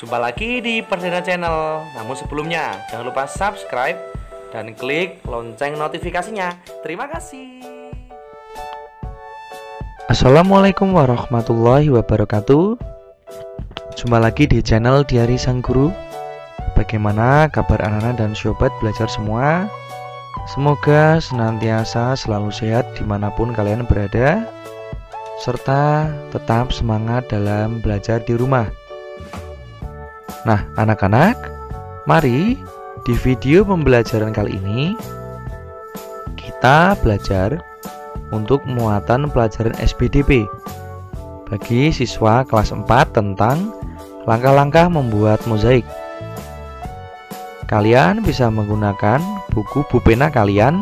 Jumpa lagi di Perdana Channel. Namun sebelumnya, jangan lupa subscribe dan klik lonceng notifikasinya. Terima kasih. Assalamualaikum warahmatullahi wabarakatuh. Jumpa lagi di channel Diari Sang Guru. Bagaimana kabar anak-anak dan sobat belajar semua? Semoga senantiasa selalu sehat dimanapun kalian berada, serta tetap semangat dalam belajar di rumah. Nah, anak-anak, mari di video pembelajaran kali ini kita belajar untuk muatan pelajaran SPDP bagi siswa kelas 4 tentang langkah-langkah membuat mozaik. Kalian bisa menggunakan buku pena kalian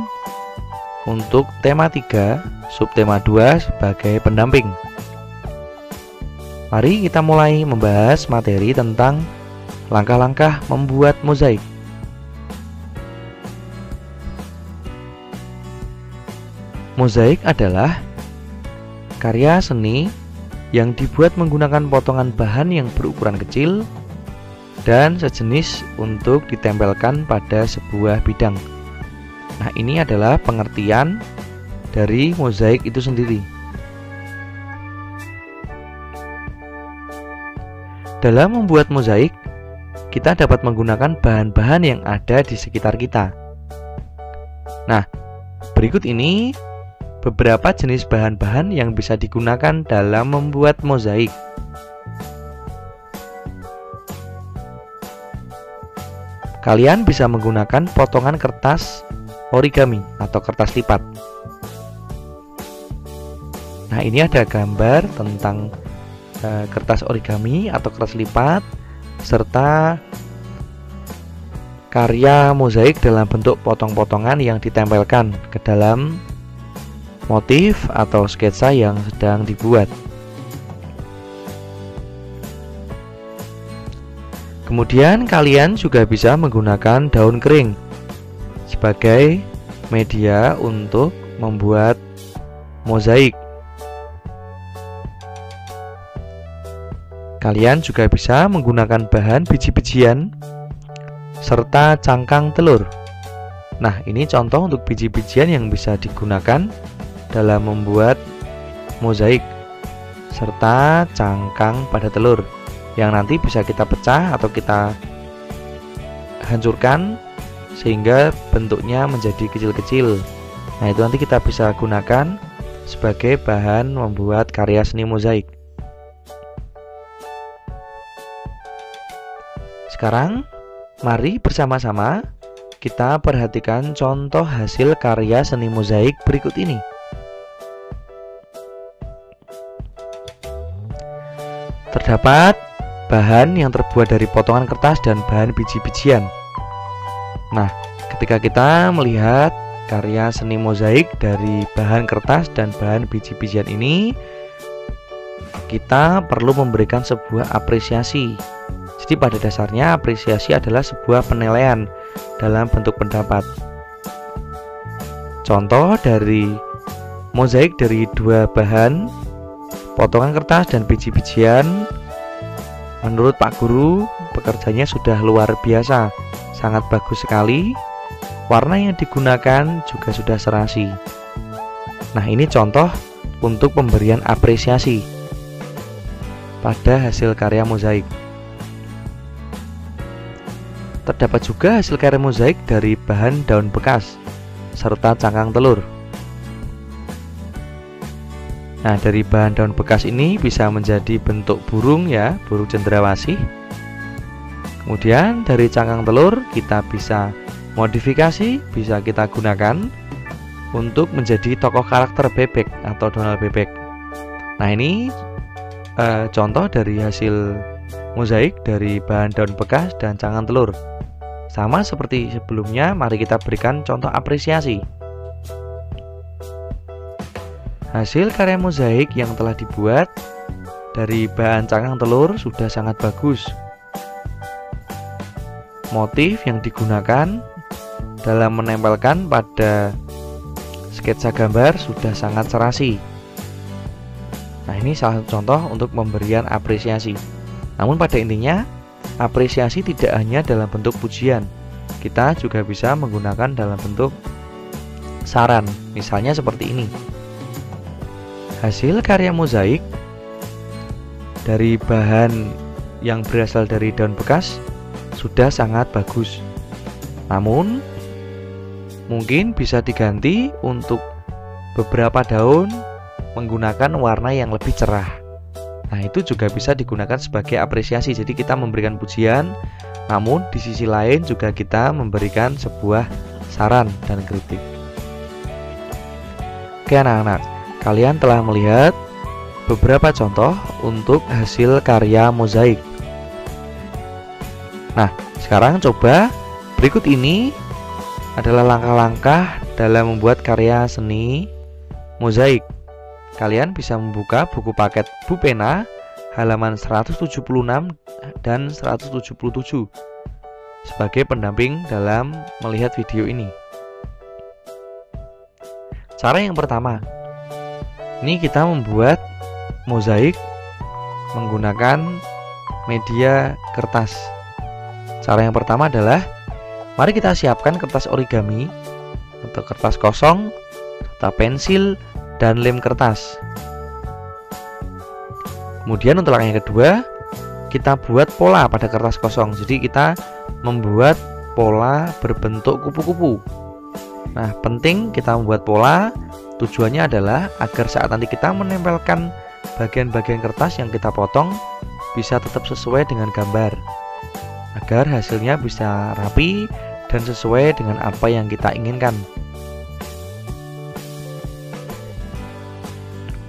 untuk tema 3, subtema 2 sebagai pendamping. Mari kita mulai membahas materi tentang langkah-langkah membuat mozaik. Mozaik adalah karya seni yang dibuat menggunakan potongan bahan yang berukuran kecil dan sejenis untuk ditempelkan pada sebuah bidang. Nah, ini adalah pengertian dari mozaik itu sendiri. Dalam membuat mozaik, kita dapat menggunakan bahan-bahan yang ada di sekitar kita. Nah, berikut ini beberapa jenis bahan-bahan yang bisa digunakan dalam membuat mozaik. Kalian bisa menggunakan potongan kertas origami atau kertas lipat. Nah, ini ada gambar tentang kertas origami atau kertas lipat serta karya mozaik dalam bentuk potong-potongan yang ditempelkan ke dalam motif atau sketsa yang sedang dibuat. Kemudian kalian juga bisa menggunakan daun kering sebagai media untuk membuat mozaik. Kalian juga bisa menggunakan bahan biji-bijian serta cangkang telur. Nah, ini contoh untuk biji-bijian yang bisa digunakan dalam membuat mozaik serta cangkang pada telur yang nanti bisa kita pecah atau kita hancurkan sehingga bentuknya menjadi kecil-kecil. Nah, itu nanti kita bisa gunakan sebagai bahan membuat karya seni mozaik. Sekarang, mari bersama-sama kita perhatikan contoh hasil karya seni mozaik berikut ini. Terdapat bahan yang terbuat dari potongan kertas dan bahan biji-bijian. Nah, ketika kita melihat karya seni mozaik dari bahan kertas dan bahan biji-bijian ini, kita perlu memberikan sebuah apresiasi. Jadi pada dasarnya apresiasi adalah sebuah penilaian dalam bentuk pendapat. Contoh dari mozaik dari dua bahan, potongan kertas dan biji-bijian, menurut Pak Guru pekerjaannya sudah luar biasa, sangat bagus sekali. Warna yang digunakan juga sudah serasi. Nah, ini contoh untuk pemberian apresiasi pada hasil karya mozaik. Terdapat juga hasil karya mozaik dari bahan daun bekas serta cangkang telur. Nah, dari bahan daun bekas ini bisa menjadi bentuk burung ya, burung cendrawasih. Kemudian dari cangkang telur kita bisa modifikasi, bisa kita gunakan untuk menjadi tokoh karakter bebek atau Donald bebek. Nah, ini contoh dari hasil mozaik dari bahan daun bekas dan cangkang telur. Sama seperti sebelumnya, mari kita berikan contoh apresiasi. Hasil karya mozaik yang telah dibuat dari bahan cangkang telur sudah sangat bagus. Motif yang digunakan dalam menempelkan pada sketsa gambar sudah sangat serasi. Nah, ini salah satu contoh untuk pemberian apresiasi. Namun pada intinya apresiasi tidak hanya dalam bentuk pujian, kita juga bisa menggunakan dalam bentuk saran. Misalnya seperti ini. Hasil karya mozaik dari bahan yang berasal dari daun bekas sudah sangat bagus. Namun, mungkin bisa diganti untuk beberapa daun menggunakan warna yang lebih cerah. Nah, itu juga bisa digunakan sebagai apresiasi. Jadi kita memberikan pujian, namun di sisi lain juga kita memberikan sebuah saran dan kritik. Oke anak-anak, kalian telah melihat beberapa contoh untuk hasil karya mozaik. Nah, sekarang coba berikut ini adalah langkah-langkah dalam membuat karya seni mozaik. Kalian bisa membuka buku paket Bu Pena halaman 176 dan 177 sebagai pendamping dalam melihat video ini. Cara yang pertama, ini kita membuat mozaik menggunakan media kertas. Cara yang pertama adalah mari kita siapkan kertas origami atau kertas kosong, serta pensil dan lem kertas. Kemudian untuk langkah yang kedua, kita buat pola pada kertas kosong. Jadi kita membuat pola berbentuk kupu-kupu. Nah, penting kita membuat pola, tujuannya adalah agar saat nanti kita menempelkan bagian-bagian kertas yang kita potong bisa tetap sesuai dengan gambar, agar hasilnya bisa rapi dan sesuai dengan apa yang kita inginkan.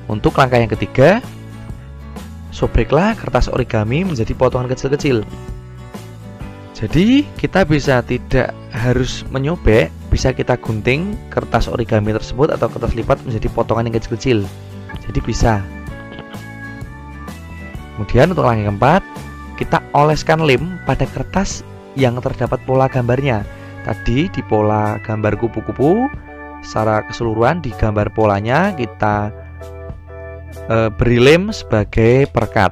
Untuk langkah yang ketiga, sobeklah kertas origami menjadi potongan kecil-kecil. Jadi kita bisa tidak harus menyobek, bisa kita gunting kertas origami tersebut atau kertas lipat menjadi potongan yang kecil-kecil. Jadi bisa. Kemudian untuk langkah yang keempat, kita oleskan lem pada kertas yang terdapat pola gambarnya. Tadi di pola gambar kupu-kupu, secara keseluruhan di gambar polanya kita beri lem sebagai perekat.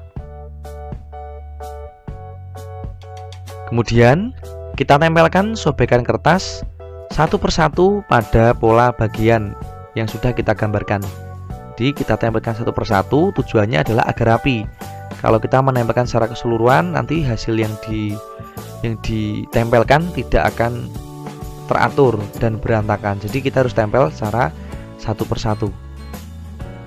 Kemudian kita tempelkan sobekan kertas satu persatu pada pola bagian yang sudah kita gambarkan. Jadi kita tempelkan satu persatu, tujuannya adalah agar rapi. Kalau kita menempelkan secara keseluruhan, nanti hasil yang ditempelkan tidak akan teratur dan berantakan. Jadi kita harus tempel secara satu persatu.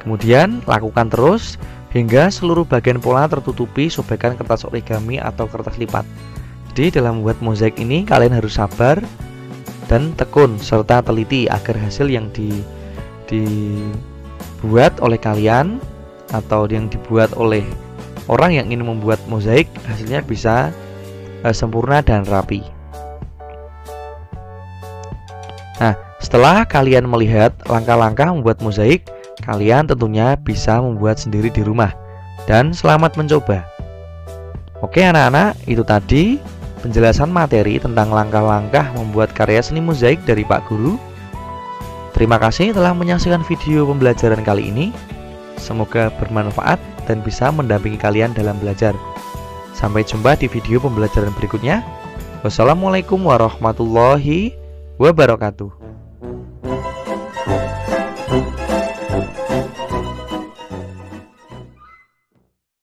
Kemudian lakukan terus hingga seluruh bagian pola tertutupi sobekan kertas origami atau kertas lipat. Jadi dalam membuat mozaik ini kalian harus sabar dan tekun serta teliti agar hasil yang dibuat oleh kalian atau yang dibuat oleh orang yang ingin membuat mozaik hasilnya bisa sempurna dan rapi. Nah, setelah kalian melihat langkah-langkah membuat mozaik, kalian tentunya bisa membuat sendiri di rumah. Dan selamat mencoba. Oke anak-anak, itu tadi penjelasan materi tentang langkah-langkah membuat karya seni mozaik dari Pak Guru. Terima kasih telah menyaksikan video pembelajaran kali ini. Semoga bermanfaat dan bisa mendampingi kalian dalam belajar. Sampai jumpa di video pembelajaran berikutnya. Wassalamualaikum warahmatullahi wabarakatuh.